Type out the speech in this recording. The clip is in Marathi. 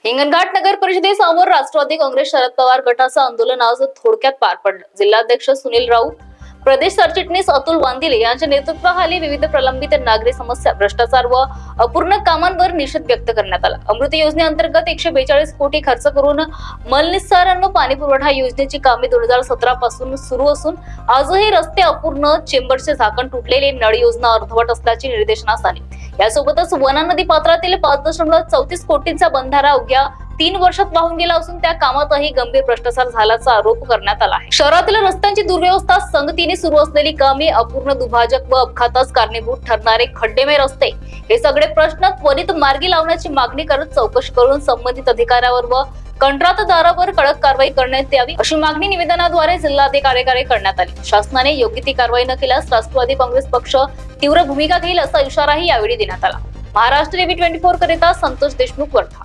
हिंगणघाट नगर परिषदेसमोर राष्ट्रवादी काँग्रेस शरद पवार गटाचं आंदोलन आज थोडक्यात पार पडलं। जिल्हाध्यक्ष सुनील राऊत, प्रदेश सरचिटणीस अतुल वांदिले यांच्या नेतृत्वाखाली विविध प्रलंबित नागरी समस्या, भ्रष्टाचार व अपूर्ण कामांवर निषेध व्यक्त करण्यात आला। अमृत योजनेअंतर्गत 142 कोटी खर्च करून मलनिस्सारण व पाणी पुरवठा योजनेची कामे 2017 पासून सुरू असून आजही रस्ते अपूर्ण, चेंबरचे झाकण तुटलेले, नळ योजना अर्धवट असल्याचे निर्देशनास आले। यासोबतच वना नदी पात्रातील 5.34 कोटींचा बंधारा अवघ्या 3 वर्षात वाहून गेला असून त्या कामातही गंभीर भ्रष्टाचार झाल्याचा आरोप करण्यात आला आहे। शहरातील रस्त्यांची दुर्व्यवस्था, संगतीने सुरू असलेली कामे, अपूर्ण दुभाजक व अपघातास कारणीभूत ठरणारे खड्डेमय रस्ते, हे सगळे प्रश्न त्वरित मार्गी लावण्याची मागणी करत चौकशी करून संबंधित अधिकाऱ्यावर व कंत्राटदारावर कडक कारवाई करण्यात यावी, अशी मागणी निवेदनाद्वारे जिल्हाधिकाऱ्यांकडे करण्यात आली। शासनाने योग्य ती कारवाई न केल्यास राष्ट्रवादी काँग्रेस पक्ष तीव्र भूमिका घेईल, असा इशाराही यावेळी देण्यात आला। महाराष्ट्र टीव्ही 24 करिता संतोष देशमुख, वर्धा।